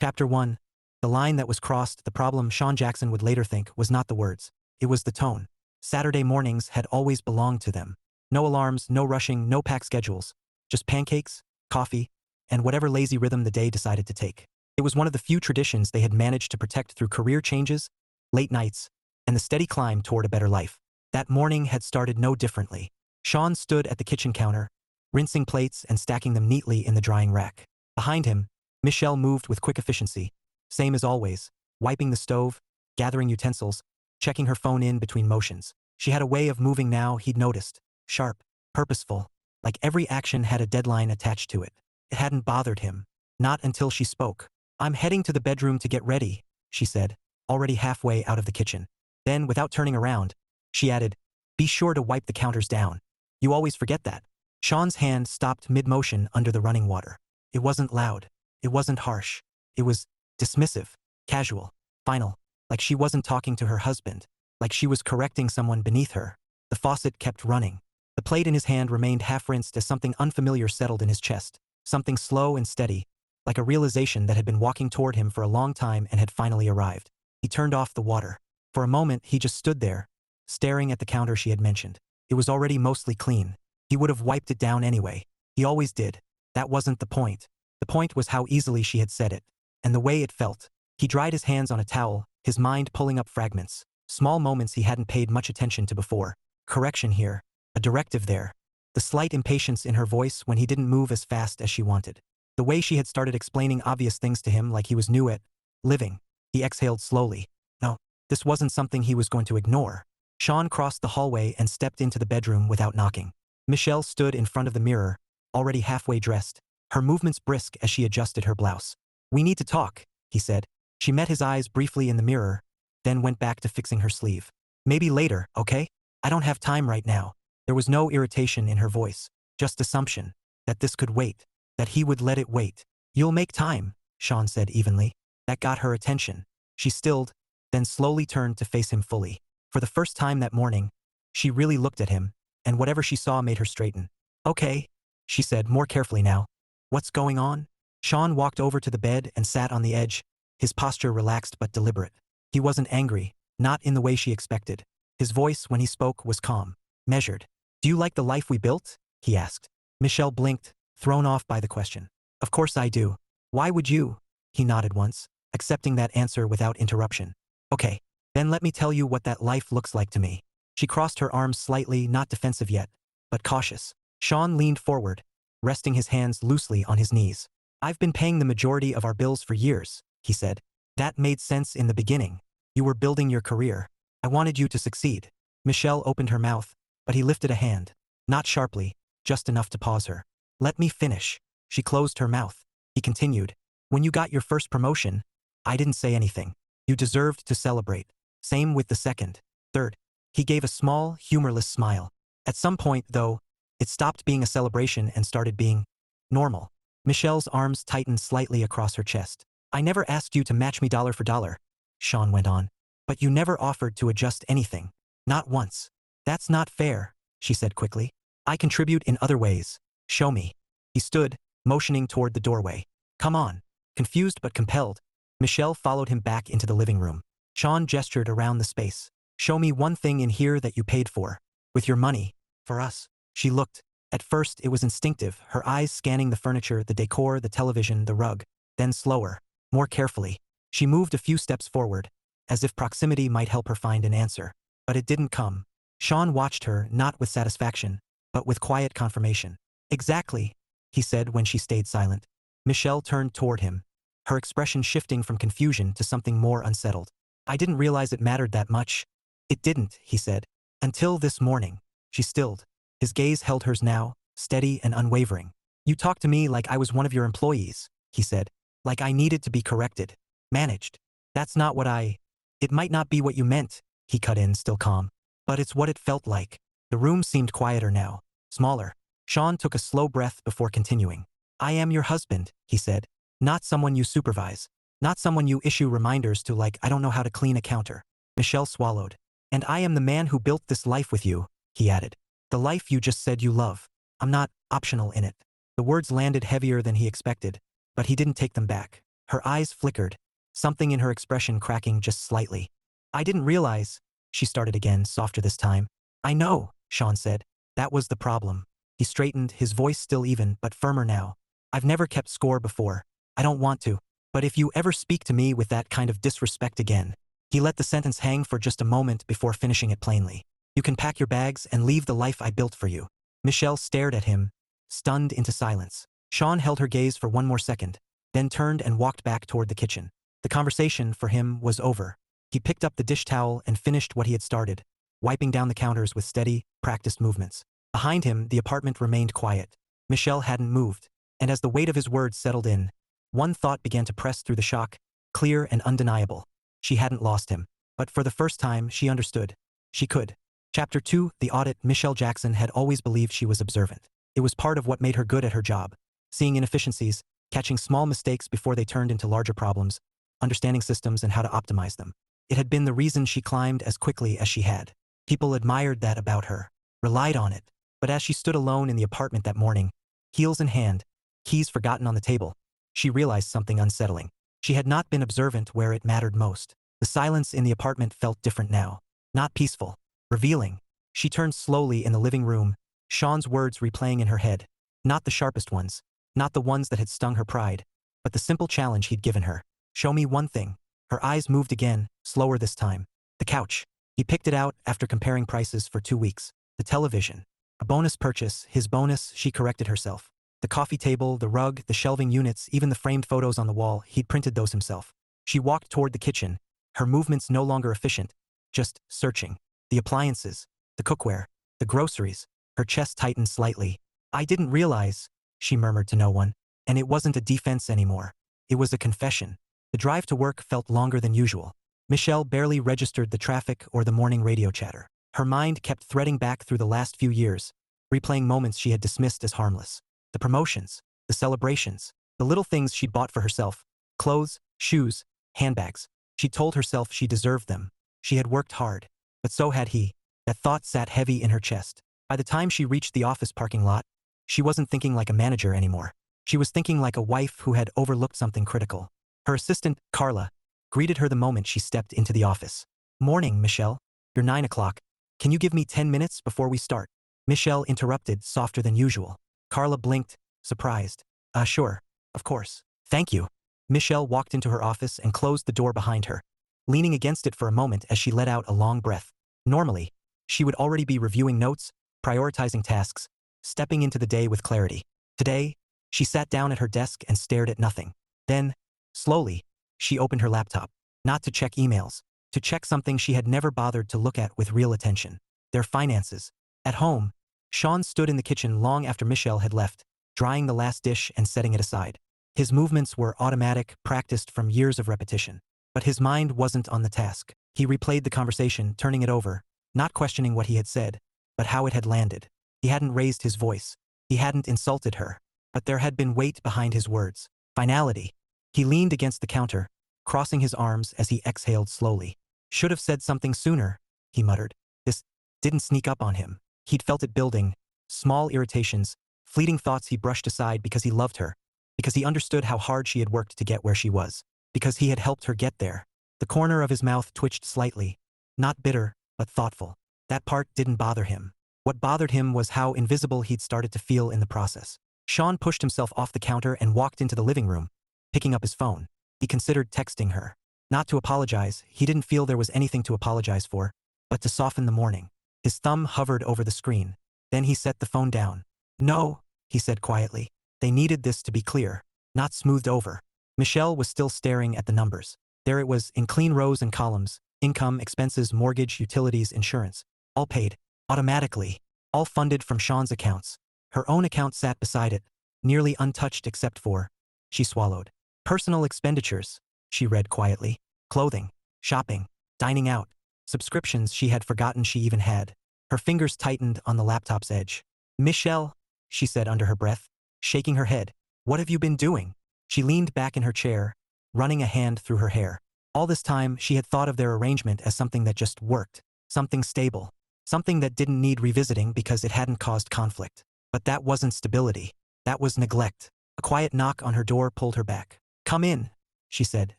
Chapter 1. The line that was crossed. The problem, Sean Jackson would later think, was not the words. It was the tone. Saturday mornings had always belonged to them. No alarms, no rushing, no packed schedules. Just pancakes, coffee, and whatever lazy rhythm the day decided to take. It was one of the few traditions they had managed to protect through career changes, late nights, and the steady climb toward a better life. That morning had started no differently. Sean stood at the kitchen counter, rinsing plates and stacking them neatly in the drying rack. Behind him, Michelle moved with quick efficiency, same as always, wiping the stove, gathering utensils, checking her phone in between motions. She had a way of moving now, he'd noticed, sharp, purposeful, like every action had a deadline attached to it. It hadn't bothered him, not until she spoke. "I'm heading to the bedroom to get ready," she said, already halfway out of the kitchen. Then, without turning around, she added, "Be sure to wipe the counters down. You always forget that." Sean's hand stopped mid-motion under the running water. It wasn't loud. It wasn't harsh. It was dismissive, casual, final, like she wasn't talking to her husband, like she was correcting someone beneath her. The faucet kept running. The plate in his hand remained half-rinsed as something unfamiliar settled in his chest, something slow and steady, like a realization that had been walking toward him for a long time and had finally arrived. He turned off the water. For a moment, he just stood there, staring at the counter she had mentioned. It was already mostly clean. He would have wiped it down anyway. He always did. That wasn't the point. The point was how easily she had said it, and the way it felt. He dried his hands on a towel, his mind pulling up fragments, small moments he hadn't paid much attention to before. Correction here, a directive there. The slight impatience in her voice when he didn't move as fast as she wanted. The way she had started explaining obvious things to him like he was new at living. He exhaled slowly. No, this wasn't something he was going to ignore. Sean crossed the hallway and stepped into the bedroom without knocking. Michelle stood in front of the mirror, already halfway dressed, her movements brisk as she adjusted her blouse. "We need to talk," he said. She met his eyes briefly in the mirror, then went back to fixing her sleeve. "Maybe later, okay? I don't have time right now." There was no irritation in her voice, just assumption that this could wait, that he would let it wait. "You'll make time," Sean said evenly. That got her attention. She stilled, then slowly turned to face him fully. For the first time that morning, she really looked at him, and whatever she saw made her straighten. "Okay," she said more carefully now. "What's going on?" Sean walked over to the bed and sat on the edge, his posture relaxed but deliberate. He wasn't angry, not in the way she expected. His voice, when he spoke, was calm, measured. "Do you like the life we built?" he asked. Michelle blinked, thrown off by the question. "Of course I do. Why would you?" He nodded once, accepting that answer without interruption. "Okay, then let me tell you what that life looks like to me." She crossed her arms slightly, not defensive yet, but cautious. Sean leaned forward, resting his hands loosely on his knees. "I've been paying the majority of our bills for years," he said. "That made sense in the beginning. You were building your career. I wanted you to succeed." Michelle opened her mouth, but he lifted a hand. Not sharply, just enough to pause her. "Let me finish." She closed her mouth. He continued. "When you got your first promotion, I didn't say anything. You deserved to celebrate. Same with the second, third." He gave a small, humorless smile. At some point, though, it stopped being a celebration and started being normal. Michelle's arms tightened slightly across her chest. "I never asked you to match me dollar for dollar," Sean went on. "But you never offered to adjust anything. Not once." "That's not fair," she said quickly. "I contribute in other ways. Show me." He stood, motioning toward the doorway. "Come on." Confused but compelled, Michelle followed him back into the living room. Sean gestured around the space. "Show me one thing in here that you paid for. With your money. For us." She looked. At first it was instinctive, her eyes scanning the furniture, the decor, the television, the rug. Then slower, more carefully. She moved a few steps forward, as if proximity might help her find an answer. But it didn't come. Sean watched her, not with satisfaction, but with quiet confirmation. "Exactly," he said when she stayed silent. Michelle turned toward him, her expression shifting from confusion to something more unsettled. "I didn't realize it mattered that much." "It didn't," he said. "Until this morning." She stilled. His gaze held hers now, steady and unwavering. "You talked to me like I was one of your employees," he said. "Like I needed to be corrected. Managed. That's not what I—" "It might not be what you meant," he cut in, still calm. "But it's what it felt like." The room seemed quieter now, smaller. Sean took a slow breath before continuing. "I am your husband," he said. "Not someone you supervise. Not someone you issue reminders to like I don't know how to clean a counter." Michelle swallowed. "And I am the man who built this life with you," he added. "The life you just said you love. I'm not optional in it." The words landed heavier than he expected, but he didn't take them back. Her eyes flickered, something in her expression cracking just slightly. I didn't realize, she started again, softer this time. I know, Sean said. That was the problem. He straightened, his voice still even, but firmer now. I've never kept score before. I don't want to. But if you ever speak to me with that kind of disrespect again. He let the sentence hang for just a moment before finishing it plainly. You can pack your bags and leave the life I built for you. Michelle stared at him, stunned into silence. Sean held her gaze for one more second, then turned and walked back toward the kitchen. The conversation, for him, was over. He picked up the dish towel and finished what he had started, wiping down the counters with steady, practiced movements. Behind him, the apartment remained quiet. Michelle hadn't moved, and as the weight of his words settled in, one thought began to press through the shock, clear and undeniable. She hadn't lost him. But for the first time, she understood. She could. Chapter 2, The Audit. Michelle Jackson had always believed she was observant. It was part of what made her good at her job. Seeing inefficiencies, catching small mistakes before they turned into larger problems, understanding systems and how to optimize them. It had been the reason she climbed as quickly as she had. People admired that about her, relied on it. But as she stood alone in the apartment that morning, heels in hand, keys forgotten on the table, she realized something unsettling. She had not been observant where it mattered most. The silence in the apartment felt different now. Not peaceful. Revealing. She turned slowly in the living room, Sean's words replaying in her head. Not the sharpest ones. Not the ones that had stung her pride. But the simple challenge he'd given her. Show me one thing. Her eyes moved again, slower this time. The couch. He picked it out after comparing prices for 2 weeks. The television. A bonus purchase, his bonus, she corrected herself. The coffee table, the rug, the shelving units, even the framed photos on the wall, he'd printed those himself. She walked toward the kitchen, her movements no longer efficient, just searching. The appliances, the cookware, the groceries, her chest tightened slightly. I didn't realize, she murmured to no one, and it wasn't a defense anymore. It was a confession. The drive to work felt longer than usual. Michelle barely registered the traffic or the morning radio chatter. Her mind kept threading back through the last few years, replaying moments she had dismissed as harmless. The promotions, the celebrations, the little things she'd bought for herself, clothes, shoes, handbags. She told herself she deserved them. She had worked hard, but so had he. That thought sat heavy in her chest. By the time she reached the office parking lot, she wasn't thinking like a manager anymore. She was thinking like a wife who had overlooked something critical. Her assistant, Carla, greeted her the moment she stepped into the office. Morning, Michelle. You're 9 o'clock. Can you give me 10 minutes before we start? Michelle interrupted, softer than usual. Carla blinked, surprised. Sure. Of course. Thank you. Michelle walked into her office and closed the door behind her, leaning against it for a moment as she let out a long breath. Normally, she would already be reviewing notes, prioritizing tasks, stepping into the day with clarity. Today, she sat down at her desk and stared at nothing. Then, slowly, she opened her laptop, not to check emails, to check something she had never bothered to look at with real attention. Their finances. At home, Sean stood in the kitchen long after Michelle had left, drying the last dish and setting it aside. His movements were automatic, practiced from years of repetition. But his mind wasn't on the task. He replayed the conversation, turning it over, not questioning what he had said, but how it had landed. He hadn't raised his voice. He hadn't insulted her. But there had been weight behind his words. Finality. He leaned against the counter, crossing his arms as he exhaled slowly. Should have said something sooner, he muttered. This didn't sneak up on him. He'd felt it building, small irritations, fleeting thoughts he brushed aside because he loved her, because he understood how hard she had worked to get where she was, because he had helped her get there. The corner of his mouth twitched slightly, not bitter, but thoughtful. That part didn't bother him. What bothered him was how invisible he'd started to feel in the process. Sean pushed himself off the counter and walked into the living room, picking up his phone. He considered texting her. Not to apologize, he didn't feel there was anything to apologize for, but to soften the morning. His thumb hovered over the screen. Then he set the phone down. No, he said quietly. They needed this to be clear, not smoothed over. Michelle was still staring at the numbers. There it was, in clean rows and columns: income, expenses, mortgage, utilities, insurance. All paid. Automatically. All funded from Sean's accounts. Her own account sat beside it, nearly untouched except for... She swallowed. Personal expenditures, she read quietly. Clothing, shopping, dining out, subscriptions she had forgotten she even had. Her fingers tightened on the laptop's edge. Michelle, she said under her breath, shaking her head. What have you been doing? She leaned back in her chair, running a hand through her hair. All this time, she had thought of their arrangement as something that just worked. Something stable. Something that didn't need revisiting because it hadn't caused conflict. But that wasn't stability. That was neglect. A quiet knock on her door pulled her back. Come in. she said,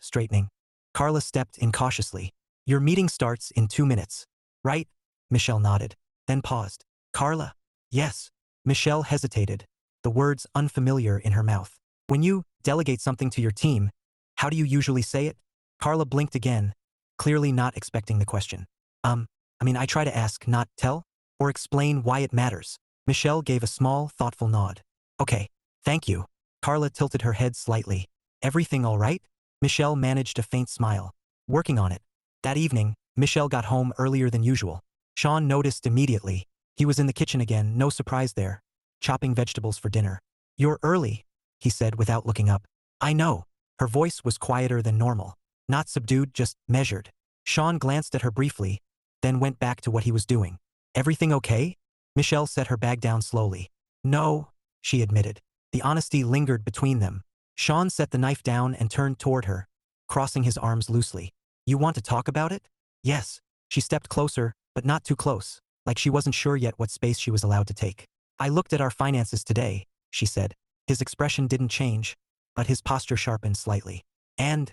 straightening. Carla stepped in cautiously. Your meeting starts in 2 minutes. Right? Michelle nodded, then paused. Carla? Yes. Michelle hesitated, the words unfamiliar in her mouth. When you delegate something to your team, how do you usually say it? Carla blinked again, clearly not expecting the question. I try to ask, not tell, or explain why it matters. Michelle gave a small, thoughtful nod. Okay, thank you. Carla tilted her head slightly. Everything all right? Michelle managed a faint smile. Working on it. That evening, Michelle got home earlier than usual. Sean noticed immediately. He was in the kitchen again, no surprise there, chopping vegetables for dinner. You're early, he said without looking up. I know. Her voice was quieter than normal. Not subdued, just measured. Sean glanced at her briefly, then went back to what he was doing. Everything okay? Michelle set her bag down slowly. No, she admitted. The honesty lingered between them. Sean set the knife down and turned toward her, crossing his arms loosely. You want to talk about it? Yes. She stepped closer, but not too close, like she wasn't sure yet what space she was allowed to take. I looked at our finances today, she said. His expression didn't change, but his posture sharpened slightly. And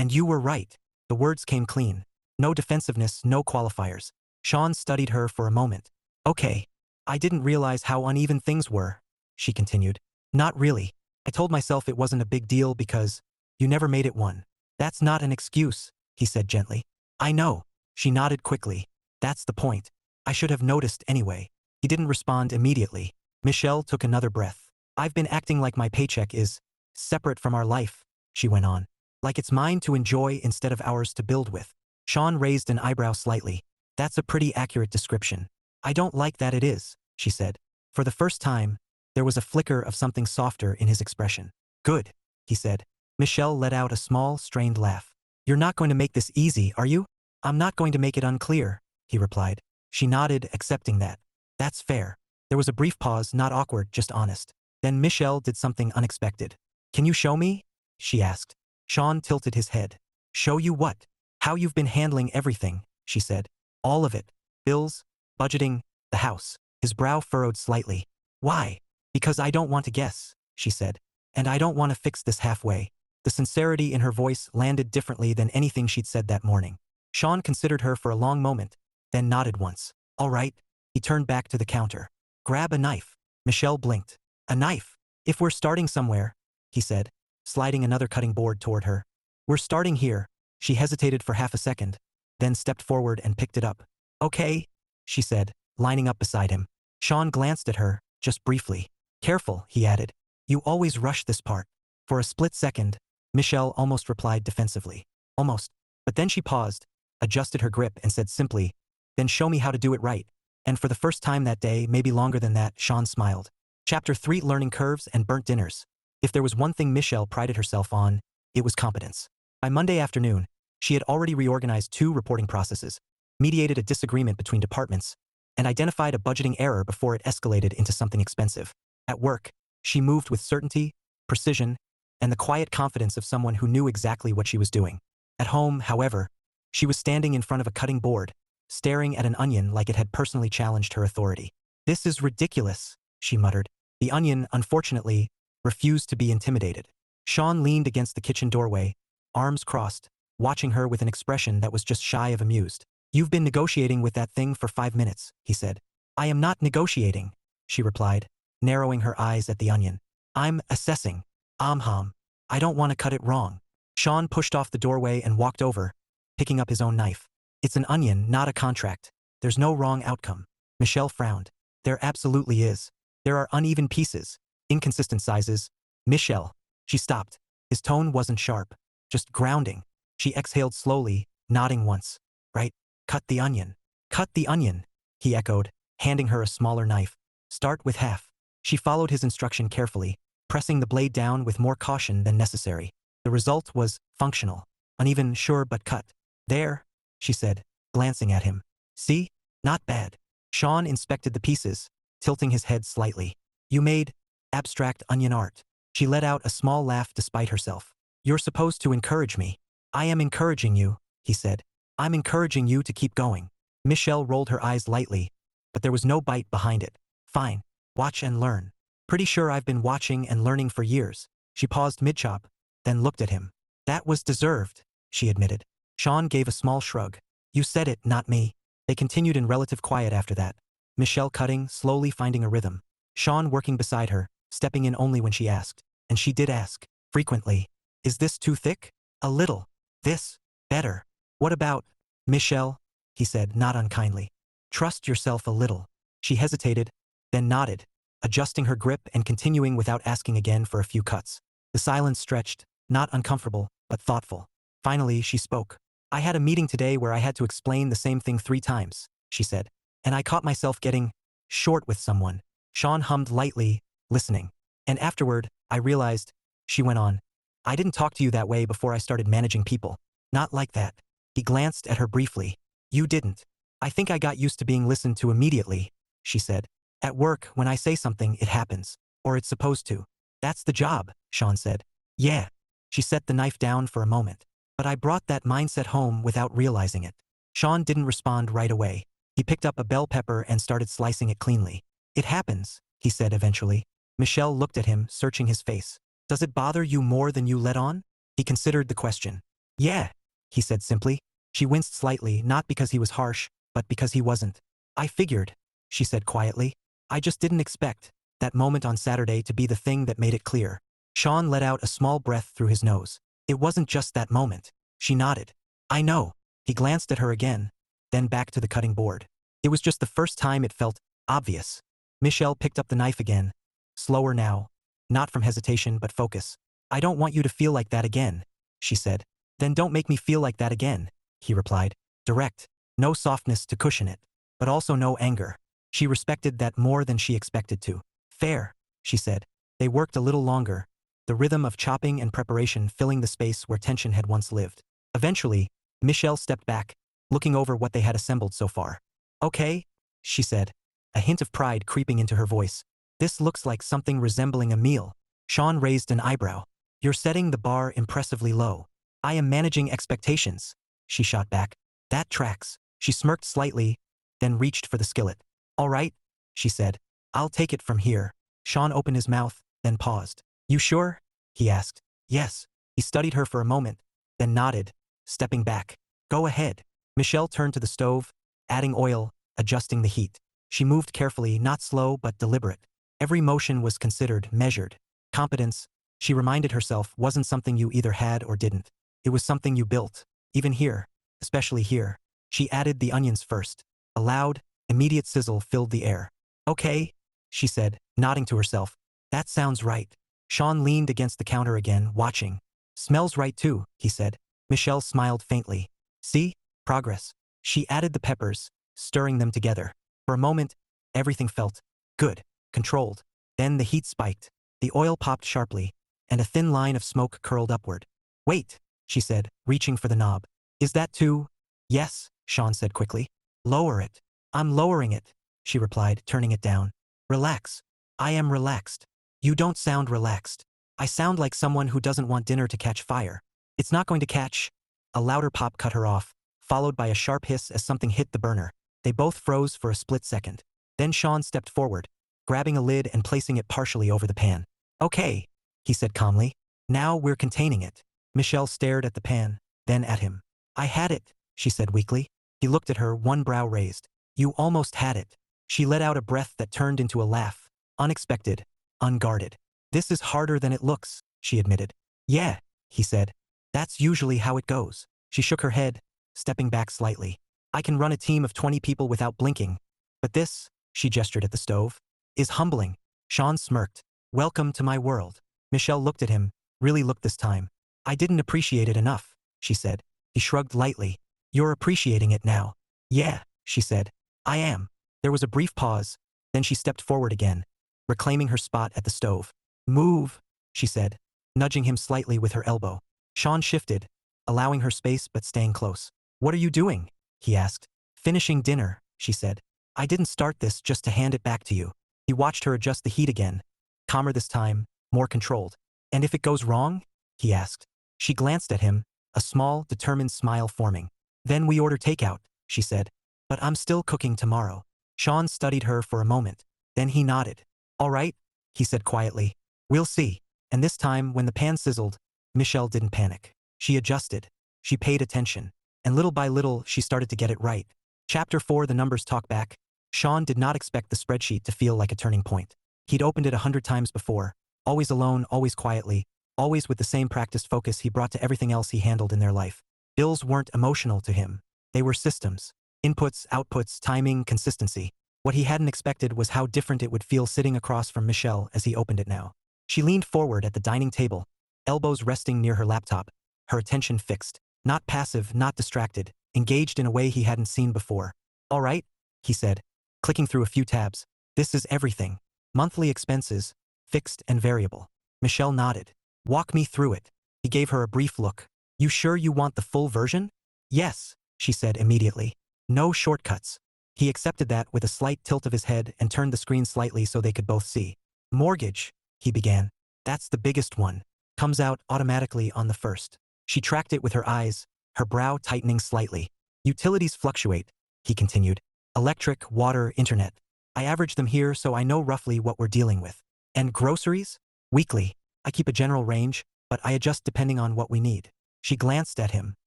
you were right. The words came clean. No defensiveness, no qualifiers. Sean studied her for a moment. Okay. I didn't realize how uneven things were, she continued. Not really. I told myself it wasn't a big deal because you never made it one. That's not an excuse, he said gently. I know. She nodded quickly. That's the point. I should have noticed anyway. He didn't respond immediately. Michelle took another breath. I've been acting like my paycheck is separate from our life, she went on. Like it's mine to enjoy instead of ours to build with. Sean raised an eyebrow slightly. That's a pretty accurate description. I don't like that it is, she said. For the first time, there was a flicker of something softer in his expression. Good, he said. Michelle let out a small, strained laugh. You're not going to make this easy, are you? I'm not going to make it unclear, he replied. She nodded, accepting that. That's fair. There was a brief pause, not awkward, just honest. Then Michelle did something unexpected. Can you show me? She asked. Sean tilted his head. Show you what? How you've been handling everything, she said. All of it. Bills, budgeting, the house. His brow furrowed slightly. Why? Because I don't want to guess, she said. And I don't want to fix this halfway. The sincerity in her voice landed differently than anything she'd said that morning. Sean considered her for a long moment, then nodded once. All right. He turned back to the counter. Grab a knife. Michelle blinked. A knife? If we're starting somewhere, he said, sliding another cutting board toward her. We're starting here. She hesitated for half a second, then stepped forward and picked it up. Okay, she said, lining up beside him. Sean glanced at her, just briefly. Careful, he added. You always rush this part. For a split second, Michelle almost replied defensively. Almost. But then she paused, adjusted her grip and said simply, then show me how to do it right. And for the first time that day, maybe longer than that, Sean smiled. Chapter 3: Learning Curves and Burnt Dinners. If there was one thing Michelle prided herself on, it was competence. By Monday afternoon, she had already reorganized 2 reporting processes, mediated a disagreement between departments, and identified a budgeting error before it escalated into something expensive. At work, she moved with certainty, precision, and the quiet confidence of someone who knew exactly what she was doing. At home, however, she was standing in front of a cutting board, staring at an onion like it had personally challenged her authority. This is ridiculous, she muttered. The onion, unfortunately, refused to be intimidated. Sean leaned against the kitchen doorway, arms crossed, watching her with an expression that was just shy of amused. You've been negotiating with that thing for 5 minutes, he said. I am not negotiating, she replied, narrowing her eyes at the onion. I'm assessing. I don't want to cut it wrong. Sean pushed off the doorway and walked over, picking up his own knife. It's an onion, not a contract. There's no wrong outcome. Michelle frowned. There absolutely is. There are uneven pieces, inconsistent sizes. Michelle. She stopped. His tone wasn't sharp, just grounding. She exhaled slowly, nodding once. Right. Cut the onion. Cut the onion, he echoed, handing her a smaller knife. Start with half. She followed his instruction carefully, pressing the blade down with more caution than necessary. The result was functional. Uneven, sure, but cut. There, she said, glancing at him. See? Not bad. Sean inspected the pieces, tilting his head slightly. You made abstract onion art. She let out a small laugh despite herself. You're supposed to encourage me. I am encouraging you, he said. I'm encouraging you to keep going. Michelle rolled her eyes lightly, but there was no bite behind it. Fine. Watch and learn. Pretty sure I've been watching and learning for years. She paused mid-chop, then looked at him. That was deserved, she admitted. Sean gave a small shrug. You said it, not me. They continued in relative quiet after that. Michelle cutting, slowly finding a rhythm. Sean working beside her, stepping in only when she asked. And she did ask, frequently. Is this too thick? A little. This. Better. What about, Michelle? He said, not unkindly. Trust yourself a little. She hesitated, then nodded, adjusting her grip and continuing without asking again for a few cuts. The silence stretched, not uncomfortable, but thoughtful. Finally, she spoke. I had a meeting today where I had to explain the same thing 3 times, she said. And I caught myself getting short with someone. Sean hummed lightly, listening. And afterward, I realized, she went on. I didn't talk to you that way before I started managing people. Not like that. He glanced at her briefly. You didn't. I think I got used to being listened to immediately, she said. At work, when I say something, it happens. Or it's supposed to. That's the job, Sean said. Yeah. She set the knife down for a moment. But I brought that mindset home without realizing it. Sean didn't respond right away. He picked up a bell pepper and started slicing it cleanly. It happens, he said eventually. Michelle looked at him, searching his face. Does it bother you more than you let on? He considered the question. Yeah, he said simply. She winced slightly, not because he was harsh, but because he wasn't. I figured, she said quietly. I just didn't expect that moment on Saturday to be the thing that made it clear. Sean let out a small breath through his nose. It wasn't just that moment. She nodded. I know. He glanced at her again, then back to the cutting board. It was just the first time it felt obvious. Michelle picked up the knife again. Slower now. Not from hesitation, but focus. I don't want you to feel like that again, she said. Then don't make me feel like that again, he replied. Direct. No softness to cushion it. But also no anger. She respected that more than she expected to. Fair, she said. They worked a little longer, the rhythm of chopping and preparation filling the space where tension had once lived. Eventually, Michelle stepped back, looking over what they had assembled so far. Okay, she said, a hint of pride creeping into her voice. This looks like something resembling a meal. Sean raised an eyebrow. You're setting the bar impressively low. I am managing expectations, she shot back. That tracks. She smirked slightly, then reached for the skillet. All right, she said. I'll take it from here. Sean opened his mouth, then paused. You sure? He asked. Yes. He studied her for a moment, then nodded, stepping back. Go ahead. Michelle turned to the stove, adding oil, adjusting the heat. She moved carefully, not slow but deliberate. Every motion was considered, measured. Competence, she reminded herself, wasn't something you either had or didn't. It was something you built. Even here. Especially here. She added the onions first. A loud, immediate sizzle filled the air. Okay, she said, nodding to herself. That sounds right. Sean leaned against the counter again, watching. Smells right too, he said. Michelle smiled faintly. See? Progress. She added the peppers, stirring them together. For a moment, everything felt good, controlled. Then the heat spiked. The oil popped sharply, and a thin line of smoke curled upward. Wait, she said, reaching for the knob. Is that too? Yes, Sean said quickly. Lower it. I'm lowering it, she replied, turning it down. Relax. I am relaxed. You don't sound relaxed. I sound like someone who doesn't want dinner to catch fire. It's not going to catch. A louder pop cut her off, followed by a sharp hiss as something hit the burner. They both froze for a split second. Then Sean stepped forward, grabbing a lid and placing it partially over the pan. Okay, he said calmly. Now we're containing it. Michelle stared at the pan, then at him. I had it, she said weakly. He looked at her, one brow raised. You almost had it. She let out a breath that turned into a laugh. Unexpected, unguarded. This is harder than it looks, she admitted. Yeah, he said. That's usually how it goes. She shook her head, stepping back slightly. I can run a team of 20 people without blinking. But this, she gestured at the stove, is humbling. Sean smirked. Welcome to my world. Michelle looked at him, really looked this time. I didn't appreciate it enough, she said. He shrugged lightly. You're appreciating it now. Yeah, she said. I am. There was a brief pause, then she stepped forward again, reclaiming her spot at the stove. Move, she said, nudging him slightly with her elbow. Sean shifted, allowing her space but staying close. What are you doing? He asked. Finishing dinner, she said. I didn't start this just to hand it back to you. He watched her adjust the heat again, calmer this time, more controlled. And if it goes wrong? He asked. She glanced at him, a small, determined smile forming. Then we order takeout, she said. But I'm still cooking tomorrow. Sean studied her for a moment. Then he nodded. All right, he said quietly. We'll see. And this time, when the pan sizzled, Michelle didn't panic. She adjusted. She paid attention. And little by little, she started to get it right. Chapter 4: The Numbers Talk Back. Sean did not expect the spreadsheet to feel like a turning point. He'd opened it 100 times before, always alone, always quietly, always with the same practiced focus he brought to everything else he handled in their life. Bills weren't emotional to him. They were systems. Inputs, outputs, timing, consistency. What he hadn't expected was how different it would feel sitting across from Michelle as he opened it now. She leaned forward at the dining table, elbows resting near her laptop, her attention fixed, not passive, not distracted, engaged in a way he hadn't seen before. "All right," he said, clicking through a few tabs. "This is everything. Monthly expenses, fixed and variable." Michelle nodded. "Walk me through it." He gave her a brief look. "You sure you want the full version?" "Yes," she said immediately. "No shortcuts." He accepted that with a slight tilt of his head and turned the screen slightly so they could both see. "Mortgage," he began. "That's the biggest one. Comes out automatically on the first." She tracked it with her eyes, her brow tightening slightly. "Utilities fluctuate," he continued. "Electric, water, internet. I average them here so I know roughly what we're dealing with. And groceries? Weekly. I keep a general range, but I adjust depending on what we need." She glanced at him.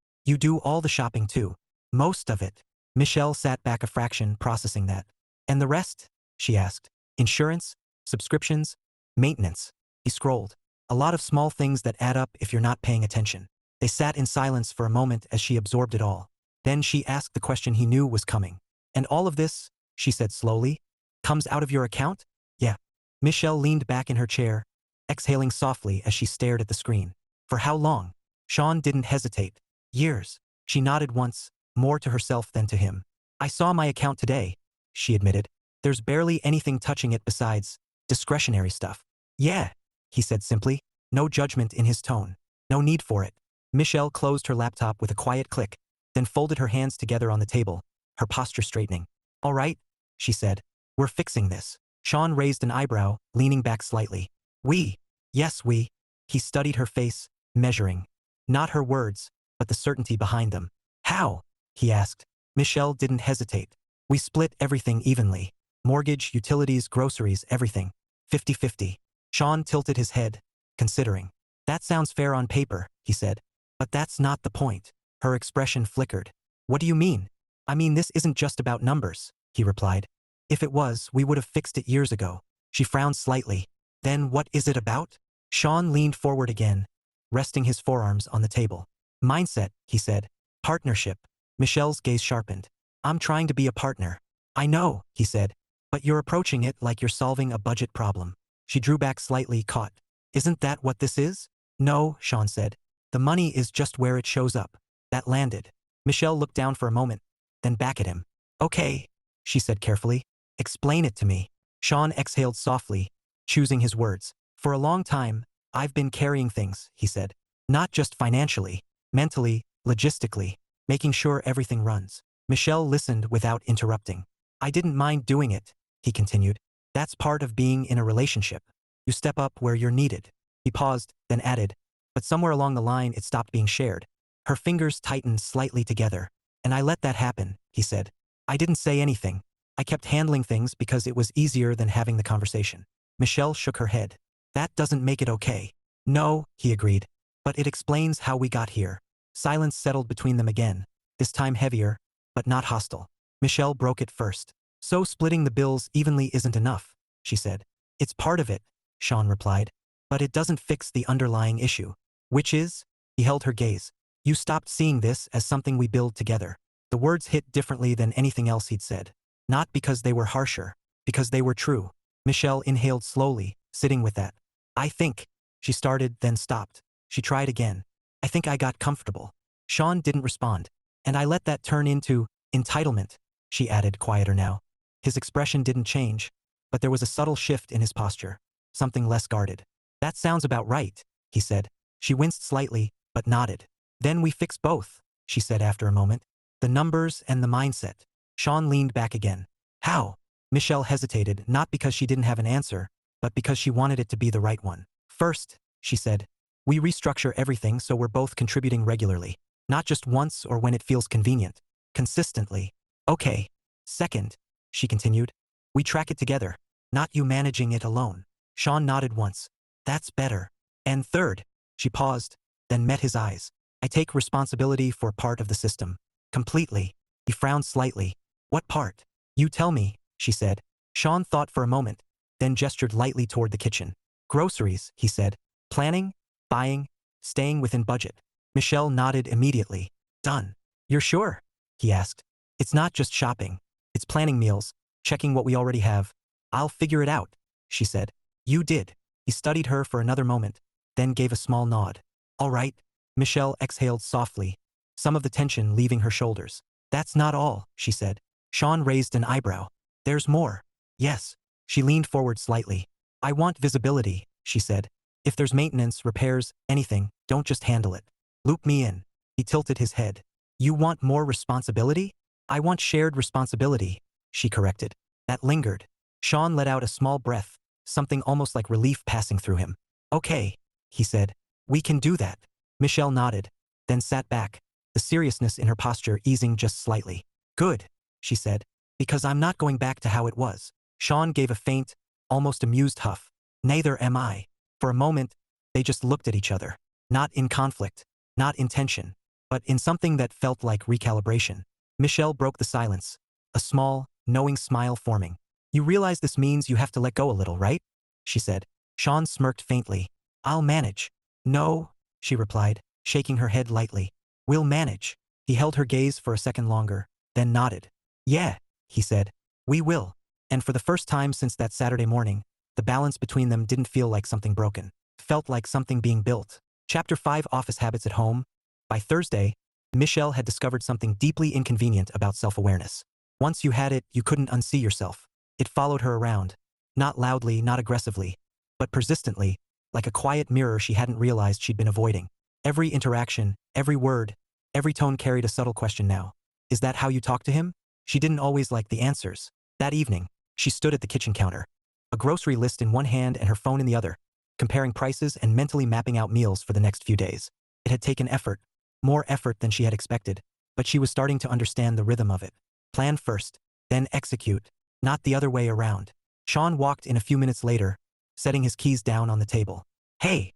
"You do all the shopping too?" "Most of it." Michelle sat back a fraction, processing that. "And the rest?" she asked. "Insurance? Subscriptions? Maintenance?" He scrolled. "A lot of small things that add up if you're not paying attention." They sat in silence for a moment as she absorbed it all. Then she asked the question he knew was coming. "And all of this," she said slowly, "comes out of your account?" "Yeah." Michelle leaned back in her chair, exhaling softly as she stared at the screen. "For how long?" Sean didn't hesitate. "Years." She nodded once, more to herself than to him. "I saw my account today," she admitted. "There's barely anything touching it besides discretionary stuff." "Yeah," he said simply, no judgment in his tone. "No need for it." Michelle closed her laptop with a quiet click, then folded her hands together on the table, her posture straightening. "All right," she said. "We're fixing this." Sean raised an eyebrow, leaning back slightly. "We?" "Yes, we." He studied her face, measuring. Not her words, but the certainty behind them. "How?" he asked. Michelle didn't hesitate. "We split everything evenly. Mortgage, utilities, groceries, everything. 50-50. Sean tilted his head, considering. "That sounds fair on paper," he said. "But that's not the point." Her expression flickered. "What do you mean?" "I mean, this isn't just about numbers," he replied. "If it was, we would have fixed it years ago." She frowned slightly. "Then what is it about?" Sean leaned forward again, resting his forearms on the table. "Mindset," he said. "Partnership." Michelle's gaze sharpened. "I'm trying to be a partner." "I know," he said. "But you're approaching it like you're solving a budget problem." She drew back slightly, caught. "Isn't that what this is?" "No," Sean said. "The money is just where it shows up." That landed. Michelle looked down for a moment, then back at him. "Okay," she said carefully. "Explain it to me." Sean exhaled softly, choosing his words. "For a long time, I've been carrying things," he said. "Not just financially, mentally, logistically, making sure everything runs." Michelle listened without interrupting. "I didn't mind doing it," he continued. "That's part of being in a relationship. You step up where you're needed." He paused, then added, "But somewhere along the line it stopped being shared." Her fingers tightened slightly together. "And I let that happen," he said. "I didn't say anything. I kept handling things because it was easier than having the conversation." Michelle shook her head. "That doesn't make it okay." "No," he agreed. "But it explains how we got here." Silence settled between them again, this time heavier, but not hostile. Michelle broke it first. "So splitting the bills evenly isn't enough," she said. "It's part of it," Sean replied. "But it doesn't fix the underlying issue." "Which is?" He held her gaze. "You stopped seeing this as something we build together." The words hit differently than anything else he'd said. Not because they were harsher, because they were true. Michelle inhaled slowly, sitting with that. "I think," she started, then stopped. She tried again. "I think I got comfortable." Sean didn't respond. "And I let that turn into entitlement," she added, quieter now. His expression didn't change, but there was a subtle shift in his posture, something less guarded. "That sounds about right," he said. She winced slightly, but nodded. "Then we fix both," she said after a moment. "The numbers and the mindset." Sean leaned back again. "How?" Michelle hesitated, not because she didn't have an answer, but because she wanted it to be the right one. "First," she said, "we restructure everything so we're both contributing regularly. Not just once or when it feels convenient. Consistently." "Okay." "Second," she continued, "we track it together, not you managing it alone." Sean nodded once. "That's better." "And third," she paused, then met his eyes. I take responsibility for part of the system. Completely. He frowned slightly. What part? You tell me, she said. Sean thought for a moment, then gestured lightly toward the kitchen. Groceries, he said. Planning, buying, staying within budget. Michelle nodded immediately. Done. You're sure? He asked. It's not just shopping. It's planning meals, checking what we already have. I'll figure it out, she said. You did. He studied her for another moment, then gave a small nod. All right. Michelle exhaled softly, some of the tension leaving her shoulders. That's not all, she said. Sean raised an eyebrow. There's more. Yes. She leaned forward slightly. I want visibility, she said. If there's maintenance, repairs, anything, don't just handle it. Loop me in. He tilted his head. You want more responsibility? I want shared responsibility, she corrected. That lingered. Sean let out a small breath, something almost like relief passing through him. Okay, he said. We can do that. Michelle nodded, then sat back, the seriousness in her posture easing just slightly. Good, she said, because I'm not going back to how it was. Sean gave a faint, almost amused huff. Neither am I. For a moment, they just looked at each other. Not in conflict, not in tension, but in something that felt like recalibration. Michelle broke the silence, a small, knowing smile forming. You realize this means you have to let go a little, right? She said. Sean smirked faintly. I'll manage. No, she replied, shaking her head lightly. We'll manage. He held her gaze for a second longer, then nodded. Yeah, he said. We will. And for the first time since that Saturday morning, the balance between them didn't feel like something broken. It felt like something being built. Chapter 5 Office Habits at Home. By Thursday, Michelle had discovered something deeply inconvenient about self-awareness. Once you had it, you couldn't unsee yourself. It followed her around. Not loudly, not aggressively, but persistently, like a quiet mirror she hadn't realized she'd been avoiding. Every interaction, every word, every tone carried a subtle question now. Is that how you talk to him? She didn't always like the answers. That evening, she stood at the kitchen counter, a grocery list in one hand and her phone in the other, comparing prices and mentally mapping out meals for the next few days. It had taken effort, more effort than she had expected, but she was starting to understand the rhythm of it. Plan first, then execute, not the other way around. Sean walked in a few minutes later, setting his keys down on the table. Hey,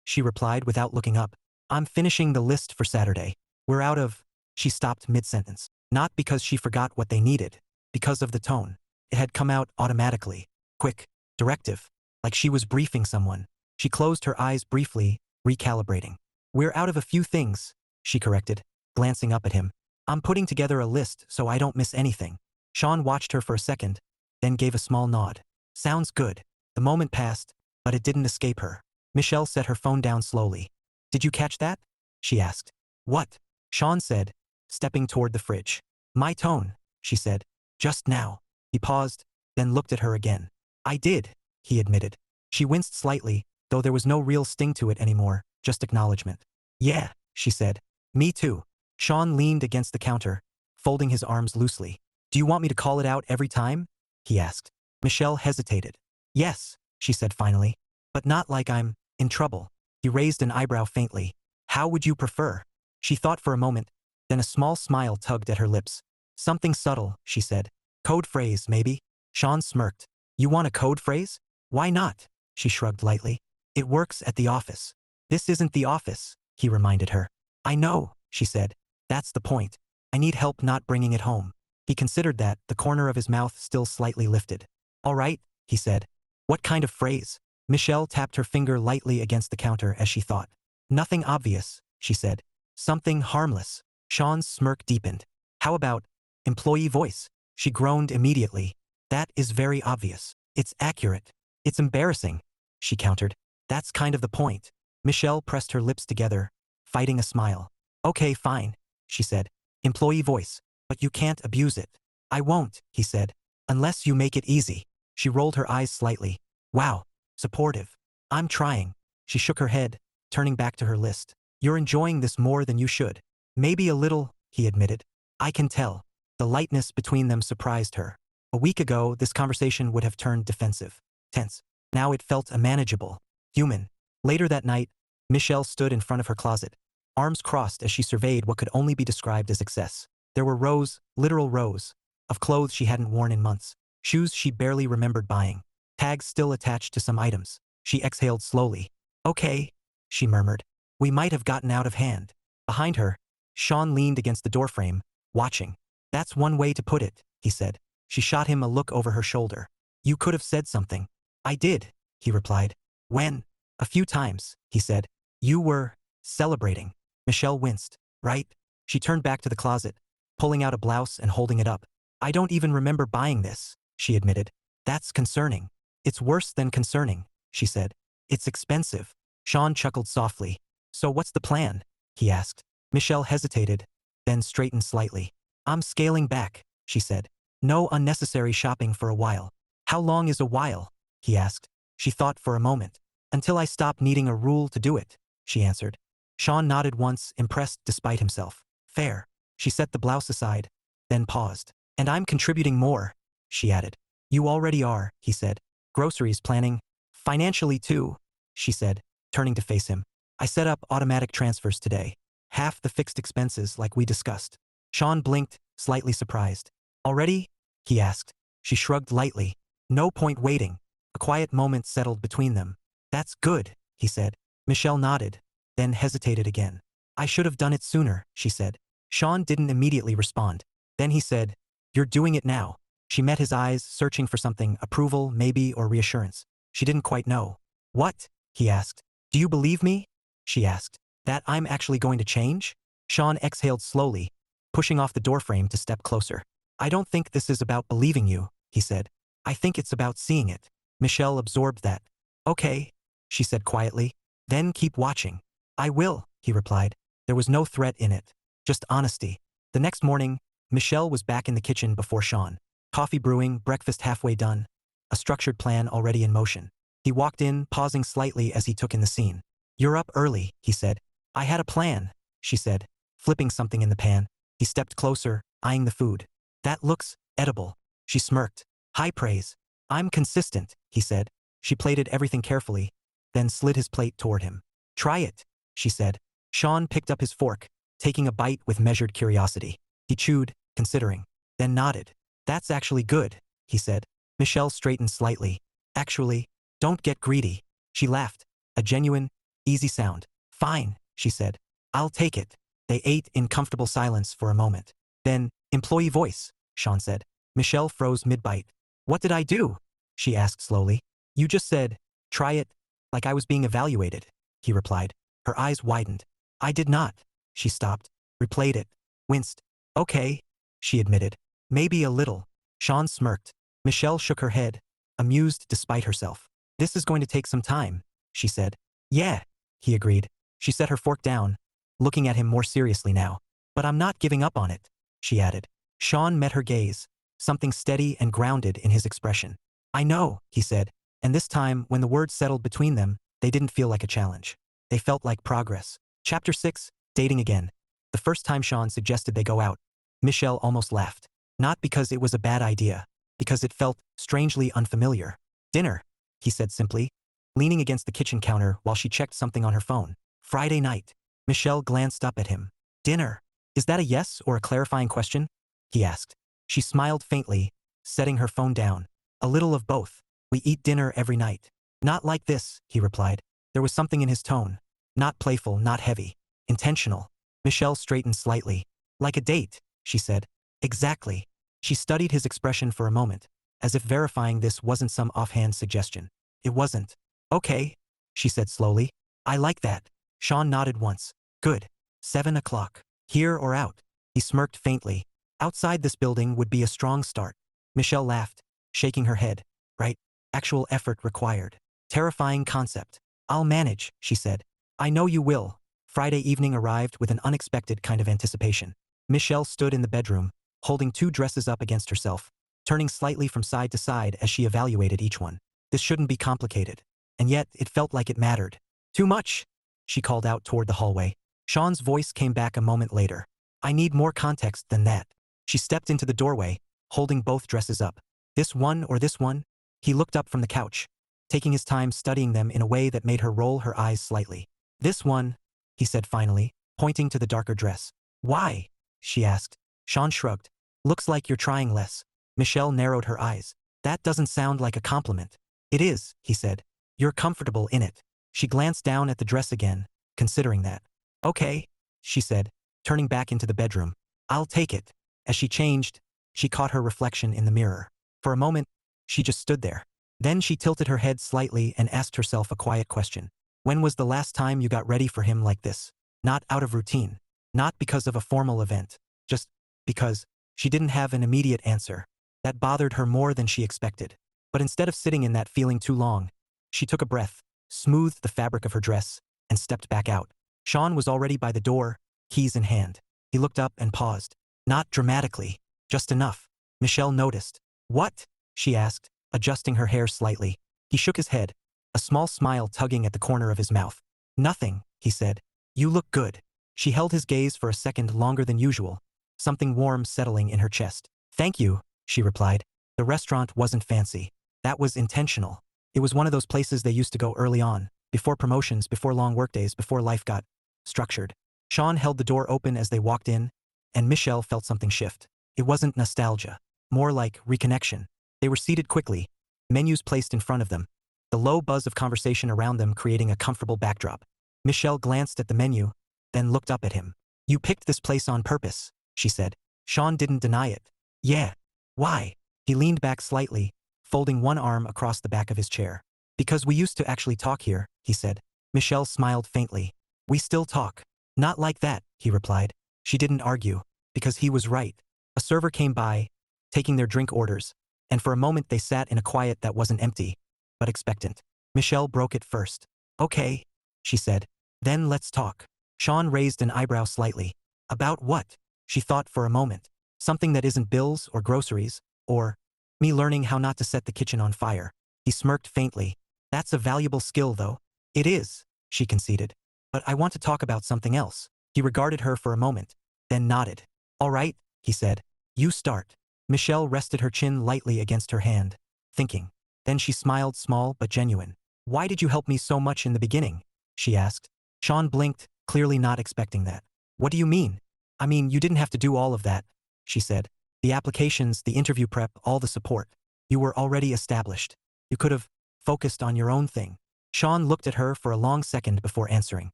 she replied without looking up. I'm finishing the list for Saturday. We're out of... She stopped mid-sentence. Not because she forgot what they needed, because of the tone. It had come out automatically. Quick, directive, like she was briefing someone. She closed her eyes briefly, recalibrating. We're out of a few things, she corrected, glancing up at him. I'm putting together a list so I don't miss anything. Sean watched her for a second, then gave a small nod. Sounds good. The moment passed, but it didn't escape her. Michelle set her phone down slowly. Did you catch that? She asked. What? Sean said, stepping toward the fridge. My tone, she said. Just now. He paused, then looked at her again. I did, he admitted. She winced slightly, though there was no real sting to it anymore, just acknowledgement. Yeah, she said. Me too. Sean leaned against the counter, folding his arms loosely. Do you want me to call it out every time? He asked. Michelle hesitated. Yes, she said finally. But not like I'm in trouble. He raised an eyebrow faintly. How would you prefer? She thought for a moment, then a small smile tugged at her lips. Something subtle, she said. Code phrase, maybe? Sean smirked. You want a code phrase? Why not? She shrugged lightly. It works at the office. This isn't the office, he reminded her. I know, she said. That's the point. I need help not bringing it home. He considered that, the corner of his mouth still slightly lifted. All right, he said. What kind of phrase? Michelle tapped her finger lightly against the counter as she thought. Nothing obvious, she said. Something harmless. Sean's smirk deepened. How about employee voice? She groaned immediately. That is very obvious. It's accurate. It's embarrassing, she countered. That's kind of the point. Michelle pressed her lips together, fighting a smile. Okay, fine, she said. Employee voice, but you can't abuse it. I won't, he said, unless you make it easy. She rolled her eyes slightly. Wow, supportive. I'm trying. She shook her head, turning back to her list. You're enjoying this more than you should. Maybe a little, he admitted. I can tell. The lightness between them surprised her. A week ago, this conversation would have turned defensive, tense. Now it felt unmanageable, human. Later that night, Michelle stood in front of her closet, arms crossed as she surveyed what could only be described as excess. There were rows, literal rows, of clothes she hadn't worn in months, shoes she barely remembered buying, tags still attached to some items. She exhaled slowly. Okay, she murmured. We might have gotten out of hand. Behind her, Sean leaned against the doorframe, watching. That's one way to put it, he said. She shot him a look over her shoulder. You could have said something. I did, he replied. When? A few times, he said. You were celebrating. Michelle winced. Right? She turned back to the closet, pulling out a blouse and holding it up. I don't even remember buying this, she admitted. That's concerning. It's worse than concerning, she said. It's expensive. Sean chuckled softly. So what's the plan? He asked. Michelle hesitated, then straightened slightly. I'm scaling back, she said. No unnecessary shopping for a while. How long is a while? He asked. She thought for a moment. Until I stop needing a rule to do it, she answered. Sean nodded once, impressed despite himself. Fair. She set the blouse aside, then paused. And I'm contributing more, she added. You already are, he said. Groceries planning. Financially too, she said, turning to face him. I set up automatic transfers today. Half the fixed expenses like we discussed. Sean blinked, slightly surprised. Already? He asked. She shrugged lightly. No point waiting. A quiet moment settled between them. That's good, he said. Michelle nodded, then hesitated again. I should have done it sooner, she said. Sean didn't immediately respond. Then he said, You're doing it now. She met his eyes, searching for something, approval, maybe, or reassurance. She didn't quite know. What? He asked. Do you believe me? She asked. That I'm actually going to change? Sean exhaled slowly, pushing off the doorframe to step closer. I don't think this is about believing you, he said. I think it's about seeing it. Michelle absorbed that. Okay, she said quietly. Then keep watching. I will, he replied. There was no threat in it, just honesty. The next morning, Michelle was back in the kitchen before Sean. Coffee brewing, breakfast halfway done, a structured plan already in motion. He walked in, pausing slightly as he took in the scene. You're up early, he said. I had a plan, she said, flipping something in the pan. He stepped closer, eyeing the food. That looks edible. She smirked. High praise. I'm consistent, he said. She plated everything carefully, then slid his plate toward him. Try it, she said. Sean picked up his fork, taking a bite with measured curiosity. He chewed, considering, then nodded. That's actually good, he said. Michelle straightened slightly. Actually, don't get greedy. She laughed. A genuine, easy sound. Fine, she said. I'll take it. They ate in comfortable silence for a moment. Then, employee voice, Sean said. Michelle froze mid-bite. What did I do? She asked slowly. You just said, try it, like I was being evaluated, he replied. Her eyes widened. I did not. She stopped, replayed it, winced. Okay, she admitted. Maybe a little. Sean smirked. Michelle shook her head, amused despite herself. This is going to take some time, she said. Yeah, he agreed. She set her fork down, looking at him more seriously now. But I'm not giving up on it, she added. Sean met her gaze, something steady and grounded in his expression. I know, he said, and this time, when the words settled between them, they didn't feel like a challenge. They felt like progress. Chapter 6, Dating Again. The first time Sean suggested they go out, Michelle almost laughed. Not because it was a bad idea, because it felt strangely unfamiliar. Dinner, he said simply, leaning against the kitchen counter while she checked something on her phone. Friday night. Michelle glanced up at him. Dinner. Is that a yes or a clarifying question? He asked. She smiled faintly, setting her phone down. A little of both. We eat dinner every night. Not like this, he replied. There was something in his tone. Not playful, not heavy. Intentional. Michelle straightened slightly. Like a date, she said. Exactly. She studied his expression for a moment, as if verifying this wasn't some offhand suggestion. It wasn't. Okay, she said slowly. I like that. Sean nodded once. Good. 7 o'clock. Here or out? He smirked faintly. Outside this building would be a strong start. Michelle laughed, shaking her head. Right. Actual effort required. Terrifying concept. I'll manage, she said. I know you will. Friday evening arrived with an unexpected kind of anticipation. Michelle stood in the bedroom, holding 2 dresses up against herself, turning slightly from side to side as she evaluated each one. This shouldn't be complicated. And yet, it felt like it mattered. Too much, she called out toward the hallway. Sean's voice came back a moment later. I need more context than that. She stepped into the doorway, holding both dresses up. This one or this one? He looked up from the couch, taking his time studying them in a way that made her roll her eyes slightly. This one, he said finally, pointing to the darker dress. Why? She asked. Sean shrugged. Looks like you're trying less. Michelle narrowed her eyes. That doesn't sound like a compliment. It is, he said. You're comfortable in it. She glanced down at the dress again, considering that. Okay, she said, turning back into the bedroom. I'll take it. As she changed, she caught her reflection in the mirror. For a moment, she just stood there. Then she tilted her head slightly and asked herself a quiet question. When was the last time you got ready for him like this? Not out of routine. Not because of a formal event. Just because she didn't have an immediate answer. That bothered her more than she expected. But instead of sitting in that feeling too long, she took a breath, smoothed the fabric of her dress, and stepped back out. Sean was already by the door, keys in hand. He looked up and paused. Not dramatically, just enough. Michelle noticed. What? She asked, adjusting her hair slightly. He shook his head, a small smile tugging at the corner of his mouth. Nothing, he said. You look good. She held his gaze for a second longer than usual, something warm settling in her chest. Thank you, she replied. The restaurant wasn't fancy. That was intentional. It was one of those places they used to go early on, before promotions, before long workdays, before life got structured. Sean held the door open as they walked in, and Michelle felt something shift. It wasn't nostalgia, more like reconnection. They were seated quickly, menus placed in front of them, the low buzz of conversation around them creating a comfortable backdrop. Michelle glanced at the menu, then looked up at him. You picked this place on purpose, she said. Sean didn't deny it. Yeah. Why? He leaned back slightly, folding one arm across the back of his chair. Because we used to actually talk here, he said. Michelle smiled faintly. We still talk. Not like that, he replied. She didn't argue, because he was right. A server came by, taking their drink orders, and for a moment they sat in a quiet that wasn't empty, but expectant. Michelle broke it first. Okay, she said. Then let's talk. Sean raised an eyebrow slightly. About what? She thought for a moment. Something that isn't bills or groceries, or me learning how not to set the kitchen on fire. He smirked faintly. That's a valuable skill, though. It is, she conceded. But I want to talk about something else. He regarded her for a moment, then nodded. All right, he said. You start. Michelle rested her chin lightly against her hand, thinking. Then she smiled, small but genuine. Why did you help me so much in the beginning? She asked. Sean blinked, clearly not expecting that. What do you mean? I mean, you didn't have to do all of that, she said. The applications, the interview prep, all the support. You were already established. You could have focused on your own thing. Sean looked at her for a long second before answering.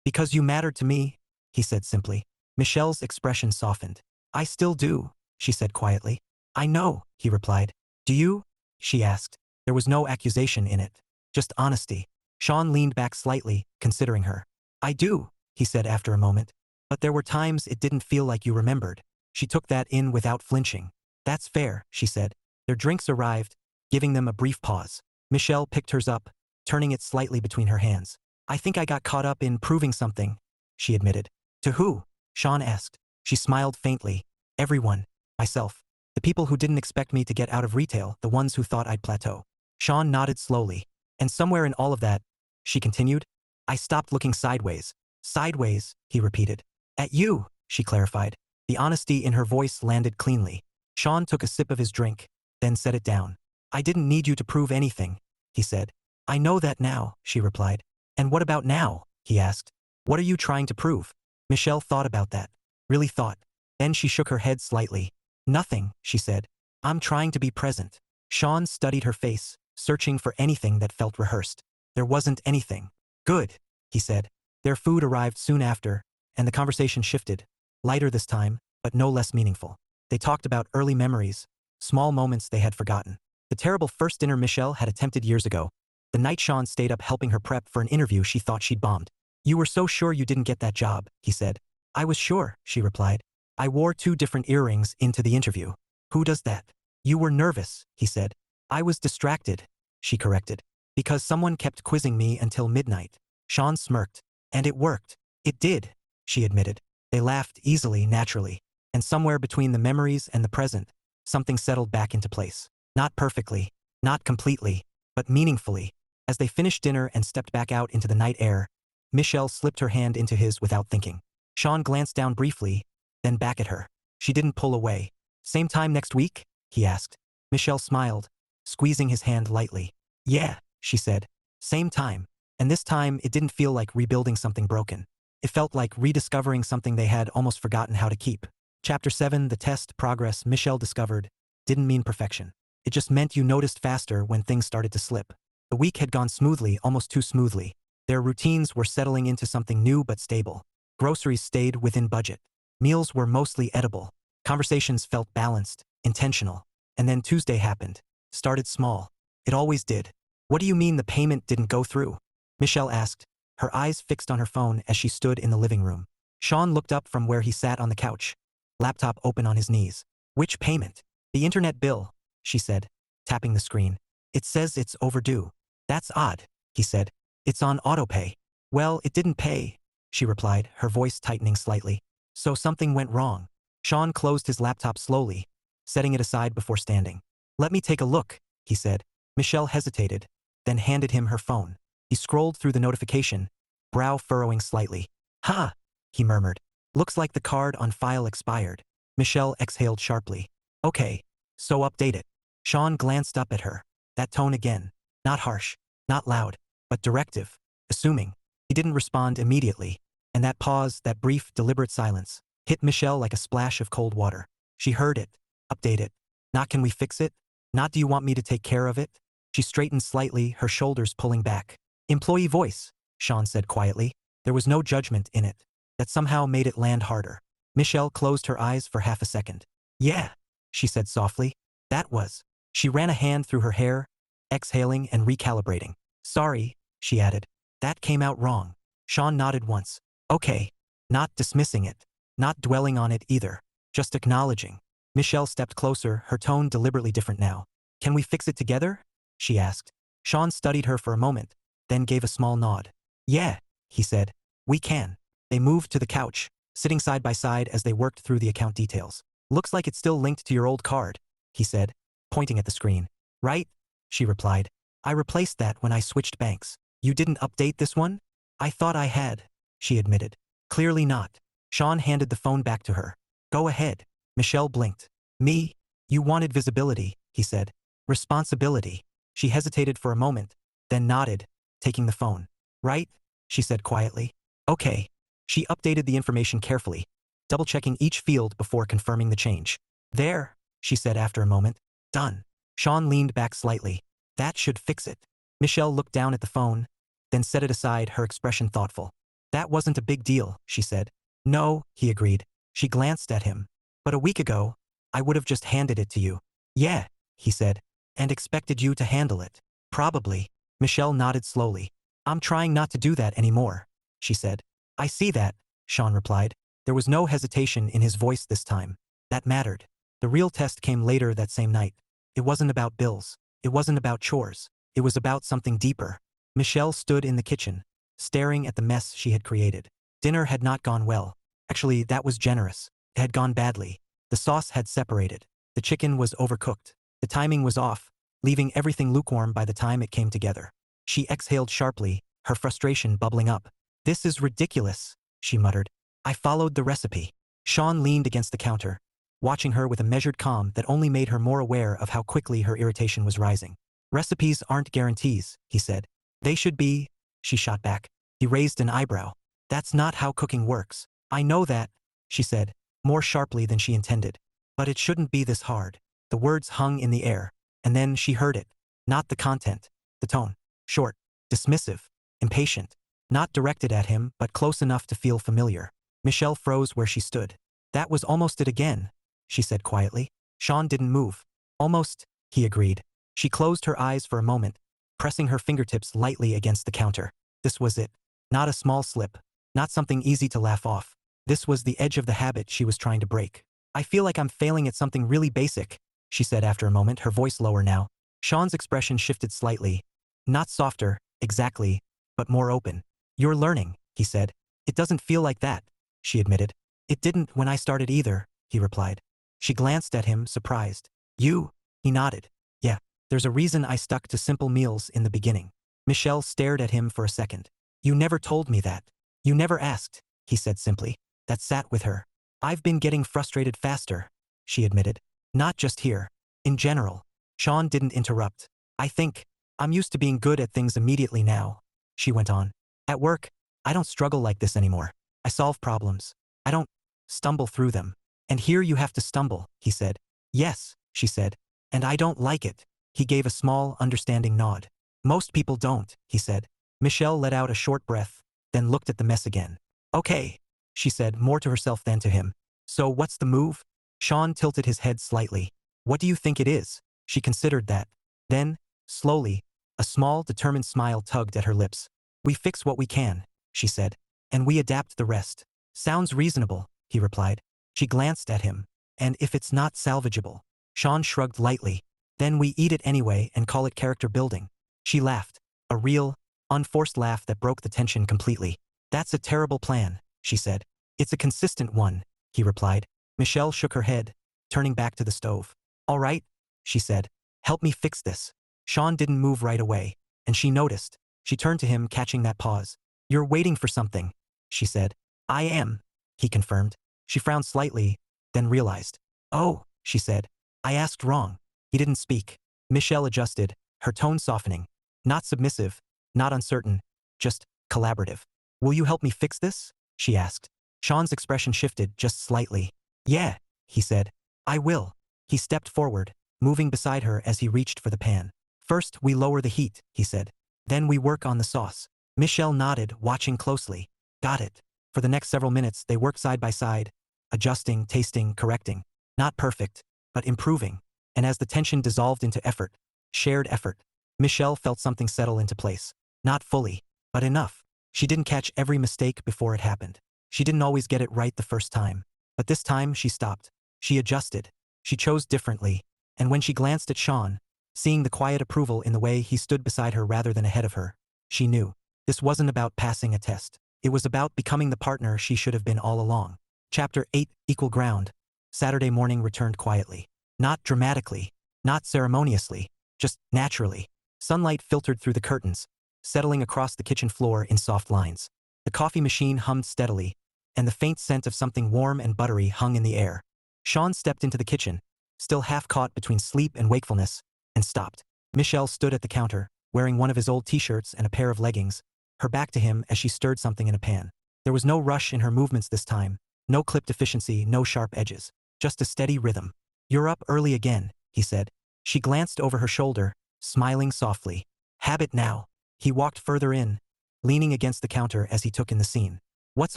Because you mattered to me, he said simply. Michelle's expression softened. I still do, she said quietly. I know, he replied. Do you? She asked. There was no accusation in it, just honesty. Sean leaned back slightly, considering her. I do, he said after a moment. But there were times it didn't feel like you remembered. She took that in without flinching. That's fair, she said. Their drinks arrived, giving them a brief pause. Michelle picked hers up, turning it slightly between her hands. I think I got caught up in proving something, she admitted. To who? Sean asked. She smiled faintly. Everyone. Myself. The people who didn't expect me to get out of retail, the ones who thought I'd plateau. Sean nodded slowly. And somewhere in all of that, she continued, I stopped looking sideways. Sideways, he repeated. At you, she clarified. The honesty in her voice landed cleanly. Sean took a sip of his drink, then set it down. I didn't need you to prove anything, he said. I know that now, she replied. And what about now? He asked. What are you trying to prove? Michelle thought about that. Really thought. Then she shook her head slightly. Nothing, she said. I'm trying to be present. Sean studied her face, searching for anything that felt rehearsed. There wasn't anything. Good, he said. Their food arrived soon after, and the conversation shifted. Lighter this time, but no less meaningful. They talked about early memories, small moments they had forgotten. The terrible first dinner Michelle had attempted years ago. The night Sean stayed up helping her prep for an interview she thought she'd bombed. You were so sure you didn't get that job, he said. I was sure, she replied. I wore 2 different earrings into the interview. Who does that? You were nervous, he said. I was distracted, she corrected. Because someone kept quizzing me until midnight. Sean smirked. And it worked. It did, she admitted. They laughed easily, naturally. And somewhere between the memories and the present, something settled back into place. Not perfectly, not completely, but meaningfully. As they finished dinner and stepped back out into the night air, Michelle slipped her hand into his without thinking. Sean glanced down briefly, then back at her. She didn't pull away. Same time next week? He asked. Michelle smiled, squeezing his hand lightly. Yeah, she said. Same time. And this time it didn't feel like rebuilding something broken. It felt like rediscovering something they had almost forgotten how to keep. Chapter 7, the test progress Michelle discovered didn't mean perfection. It just meant you noticed faster when things started to slip. The week had gone smoothly, almost too smoothly. Their routines were settling into something new but stable. Groceries stayed within budget. Meals were mostly edible. Conversations felt balanced, intentional. And then Tuesday happened. Started small. It always did. What do you mean the payment didn't go through? Michelle asked, her eyes fixed on her phone as she stood in the living room. Sean looked up from where he sat on the couch, laptop open on his knees. Which payment? The internet bill, she said, tapping the screen. It says it's overdue. That's odd, he said. It's on autopay. Well, it didn't pay, she replied, her voice tightening slightly. So something went wrong. Sean closed his laptop slowly, setting it aside before standing. Let me take a look, he said. Michelle hesitated, then handed him her phone. He scrolled through the notification, brow furrowing slightly. Ha! He murmured. Looks like the card on file expired. Michelle exhaled sharply. Okay, so update it. Sean glanced up at her. That tone again. Not harsh, not loud, but directive, assuming. He didn't respond immediately, and that pause, that brief, deliberate silence, hit Michelle like a splash of cold water. She heard it. Update it. Not can we fix it? Not do you want me to take care of it? She straightened slightly, her shoulders pulling back. Employee voice, Sean said quietly. There was no judgment in it. That somehow made it land harder. Michelle closed her eyes for half a second. Yeah, she said softly. That was. She ran a hand through her hair, exhaling and recalibrating. Sorry, she added. That came out wrong. Sean nodded once. Okay. Not dismissing it. Not dwelling on it either. Just acknowledging. Michelle stepped closer, her tone deliberately different now. Can we fix it together? She asked. Sean studied her for a moment, then gave a small nod. Yeah, he said. We can. They moved to the couch, sitting side by side as they worked through the account details. Looks like it's still linked to your old card, he said, pointing at the screen. Right? She replied. I replaced that when I switched banks. You didn't update this one? I thought I had, she admitted. Clearly not. Sean handed the phone back to her. Go ahead. Michelle blinked. Me? You wanted visibility, he said. Responsibility. She hesitated for a moment, then nodded, taking the phone. Right? She said quietly. Okay. She updated the information carefully, double-checking each field before confirming the change. There, she said after a moment. Done. Sean leaned back slightly. That should fix it. Michelle looked down at the phone, then set it aside, her expression thoughtful. That wasn't a big deal, she said. No, he agreed. She glanced at him. But a week ago, I would have just handed it to you. Yeah, he said. And expected you to handle it. Probably. Michelle nodded slowly. I'm trying not to do that anymore, she said. I see that, Sean replied. There was no hesitation in his voice this time. That mattered. The real test came later that same night. It wasn't about bills. It wasn't about chores. It was about something deeper. Michelle stood in the kitchen, staring at the mess she had created. Dinner had not gone well. Actually, that was generous. It had gone badly. The sauce had separated. The chicken was overcooked. The timing was off, leaving everything lukewarm by the time it came together. She exhaled sharply, her frustration bubbling up. This is ridiculous, she muttered. I followed the recipe. Sean leaned against the counter, watching her with a measured calm that only made her more aware of how quickly her irritation was rising. Recipes aren't guarantees, he said. They should be, she shot back. He raised an eyebrow. That's not how cooking works. I know that, she said, more sharply than she intended. But it shouldn't be this hard. The words hung in the air, and then she heard it. Not the content, the tone. Short, dismissive, impatient. Not directed at him, but close enough to feel familiar. Michelle froze where she stood. That was almost it again, she said quietly. Sean didn't move. Almost, he agreed. She closed her eyes for a moment, pressing her fingertips lightly against the counter. This was it. Not a small slip. Not something easy to laugh off. This was the edge of the habit she was trying to break. I feel like I'm failing at something really basic, she said after a moment, her voice lower now. Sean's expression shifted slightly. Not softer, exactly, but more open. You're learning, he said. It doesn't feel like that, she admitted. It didn't when I started either, he replied. She glanced at him, surprised. You? He nodded. Yeah, there's a reason I stuck to simple meals in the beginning. Michelle stared at him for a second. You never told me that. You never asked, he said simply. That sat with her. I've been getting frustrated faster, she admitted. Not just here. In general. Sean didn't interrupt. I think I'm used to being good at things immediately now, she went on. At work, I don't struggle like this anymore. I solve problems. I don't stumble through them. And here you have to stumble, he said. Yes, she said. And I don't like it. He gave a small, understanding nod. Most people don't, he said. Michelle let out a short breath, then looked at the mess again. Okay, she said, more to herself than to him. So what's the move? Sean tilted his head slightly. What do you think it is? She considered that. Then, slowly, a small, determined smile tugged at her lips. We fix what we can, she said. And we adapt the rest. Sounds reasonable, he replied. She glanced at him. And if it's not salvageable? Sean shrugged lightly. Then we eat it anyway and call it character building. She laughed. A real, unforced laugh that broke the tension completely. That's a terrible plan, she said. It's a consistent one, he replied. Michelle shook her head, turning back to the stove. All right, she said. Help me fix this. Sean didn't move right away, and she noticed. She turned to him, catching that pause. You're waiting for something, she said. I am, he confirmed. She frowned slightly, then realized. Oh, she said. I asked wrong. He didn't speak. Michelle adjusted, her tone softening. Not submissive, not uncertain, just collaborative. Will you help me fix this? She asked. Sean's expression shifted just slightly. Yeah, he said. I will. He stepped forward, moving beside her as he reached for the pan. First, we lower the heat, he said. Then we work on the sauce. Michelle nodded, watching closely. Got it. For the next several minutes, they worked side by side, adjusting, tasting, correcting. Not perfect, but improving. And as the tension dissolved into effort, shared effort, Michelle felt something settle into place. Not fully, but enough. She didn't catch every mistake before it happened. She didn't always get it right the first time. But this time, she stopped. She adjusted. She chose differently. And when she glanced at Sean, seeing the quiet approval in the way he stood beside her rather than ahead of her, she knew. This wasn't about passing a test. It was about becoming the partner she should have been all along. Chapter 8, Equal Ground. Saturday morning returned quietly. Not dramatically, not ceremoniously, just naturally. Sunlight filtered through the curtains, settling across the kitchen floor in soft lines. The coffee machine hummed steadily, and the faint scent of something warm and buttery hung in the air. Sean stepped into the kitchen, still half caught between sleep and wakefulness, and stopped. Michelle stood at the counter, wearing one of his old t-shirts and a pair of leggings, her back to him as she stirred something in a pan. There was no rush in her movements this time, no clipped efficiency, no sharp edges, just a steady rhythm. You're up early again, he said. She glanced over her shoulder, smiling softly. Habit now. He walked further in, leaning against the counter as he took in the scene. What's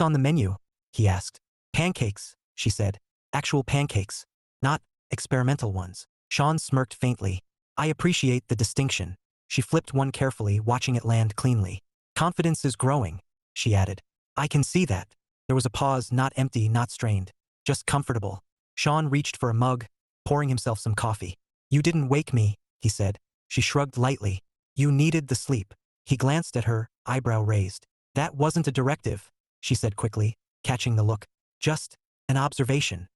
on the menu? He asked. Pancakes, she said. Actual pancakes, not experimental ones. Sean smirked faintly. I appreciate the distinction. She flipped one carefully, watching it land cleanly. Confidence is growing, she added. I can see that. There was a pause, not empty, not strained, just comfortable. Sean reached for a mug, pouring himself some coffee. You didn't wake me, he said. She shrugged lightly. You needed the sleep. He glanced at her, eyebrow raised. That wasn't a directive, she said quickly, catching the look. Just an observation.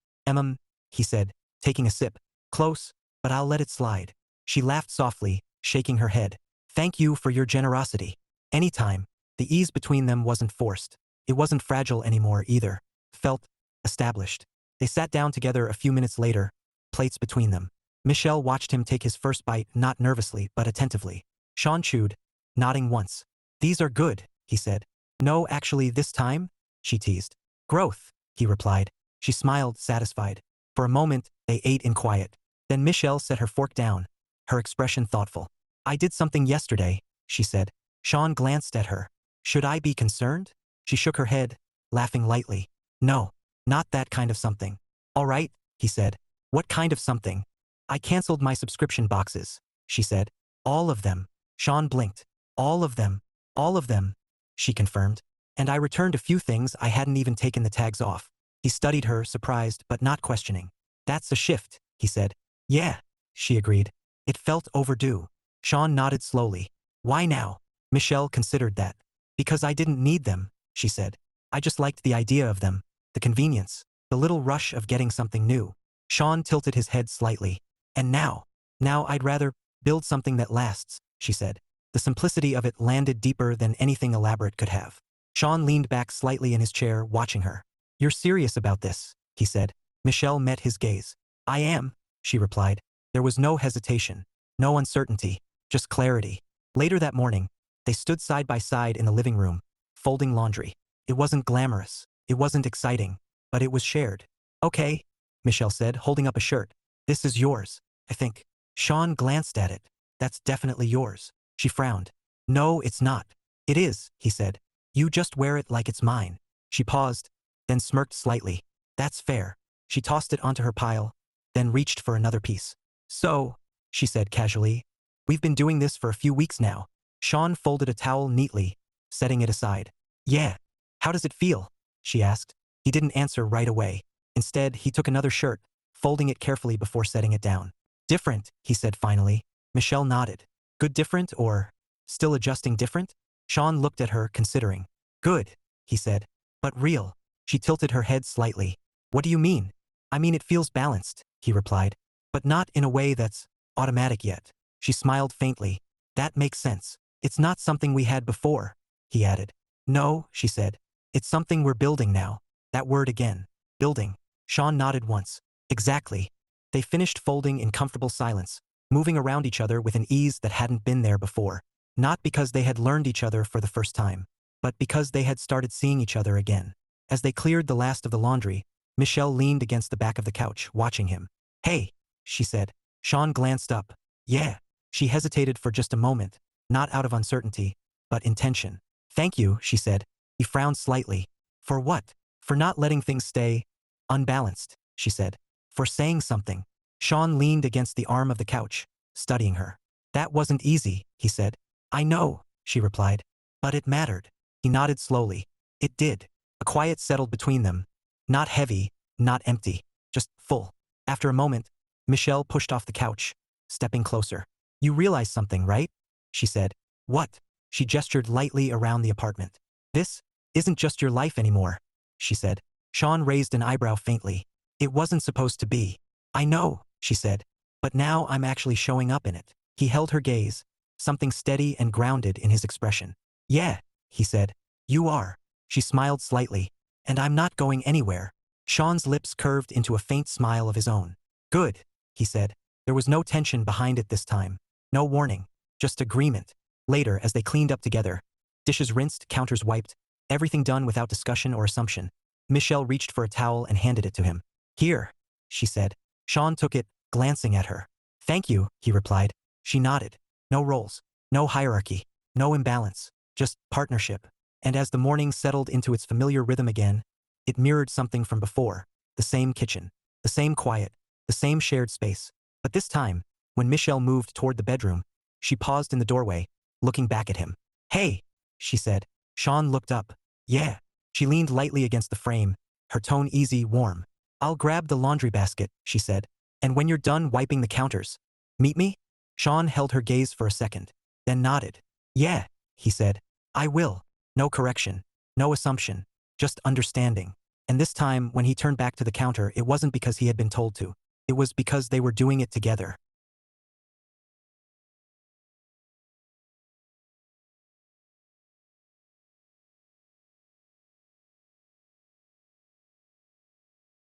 He said, taking a sip. Close, but I'll let it slide. She laughed softly, shaking her head. Thank you for your generosity. Anytime. The ease between them wasn't forced. It wasn't fragile anymore either. Felt established. They sat down together a few minutes later, plates between them. Michelle watched him take his first bite, not nervously, but attentively. Sean chewed, nodding once. These are good, he said. No, actually, this time? She teased. Growth, he replied. She smiled, satisfied. For a moment, they ate in quiet. Then Michelle set her fork down, her expression thoughtful. I did something yesterday, she said. Sean glanced at her. Should I be concerned? She shook her head, laughing lightly. No, not that kind of something. All right, he said. What kind of something? I canceled my subscription boxes, she said. All of them. Sean blinked. All of them. All of them, she confirmed. And I returned a few things I hadn't even taken the tags off. He studied her, surprised but not questioning. That's a shift, he said. Yeah, she agreed. It felt overdue. Sean nodded slowly. Why now? Michelle considered that. Because I didn't need them, she said. I just liked the idea of them, the convenience, the little rush of getting something new. Sean tilted his head slightly. And now I'd rather build something that lasts, she said. The simplicity of it landed deeper than anything elaborate could have. Sean leaned back slightly in his chair, watching her. You're serious about this, he said. Michelle met his gaze. I am, she replied. There was no hesitation, no uncertainty, just clarity. Later that morning, they stood side by side in the living room, folding laundry. It wasn't glamorous, it wasn't exciting, but it was shared. Okay, Michelle said, holding up a shirt. This is yours, I think. Sean glanced at it. That's definitely yours. She frowned. No, it's not. It is, he said. You just wear it like it's mine. She paused, then smirked slightly. That's fair. She tossed it onto her pile, then reached for another piece. So, she said casually, we've been doing this for a few weeks now. Sean folded a towel neatly, setting it aside. Yeah. How does it feel? She asked. He didn't answer right away. Instead, he took another shirt, folding it carefully before setting it down. Different, he said finally. Michelle nodded. Good different or still adjusting different? Sean looked at her, considering. Good, he said. But real. She tilted her head slightly. What do you mean? I mean it feels balanced, he replied. But not in a way that's automatic yet. She smiled faintly. That makes sense. It's not something we had before, he added. No, she said. It's something we're building now. That word again. Building. Sean nodded once. Exactly. They finished folding in comfortable silence, moving around each other with an ease that hadn't been there before. Not because they had learned each other for the first time, but because they had started seeing each other again. As they cleared the last of the laundry, Michelle leaned against the back of the couch, watching him. Hey, she said. Sean glanced up. Yeah. She hesitated for just a moment, not out of uncertainty, but intention. Thank you, she said. He frowned slightly. For what? For not letting things stay unbalanced, she said. For saying something. Sean leaned against the arm of the couch, studying her. That wasn't easy, he said. I know, she replied. But it mattered. He nodded slowly. It did. A quiet settled between them. Not heavy, not empty, just full. After a moment, Michelle pushed off the couch, stepping closer. You realize something, right? She said. What? She gestured lightly around the apartment. This isn't just your life anymore, she said. Sean raised an eyebrow faintly. It wasn't supposed to be. I know, she said. But now I'm actually showing up in it. He held her gaze, something steady and grounded in his expression. Yeah, he said. You are. She smiled slightly. And I'm not going anywhere. Sean's lips curved into a faint smile of his own. Good, he said. There was no tension behind it this time. No warning. Just agreement. Later, as they cleaned up together, dishes rinsed, counters wiped, everything done without discussion or assumption, Michelle reached for a towel and handed it to him. Here, she said. Sean took it, glancing at her. Thank you, he replied. She nodded. No roles. No hierarchy. No imbalance. Just partnership. And as the morning settled into its familiar rhythm again, it mirrored something from before. The same kitchen. The same quiet. The same shared space. But this time, when Michelle moved toward the bedroom, she paused in the doorway, looking back at him. Hey, she said. Sean looked up. Yeah. She leaned lightly against the frame, her tone easy, warm. I'll grab the laundry basket, she said. And when you're done wiping the counters, meet me? Sean held her gaze for a second, then nodded. Yeah, he said. I will. No correction. No assumption. Just understanding. And this time, when he turned back to the counter, it wasn't because he had been told to. It was because they were doing it together.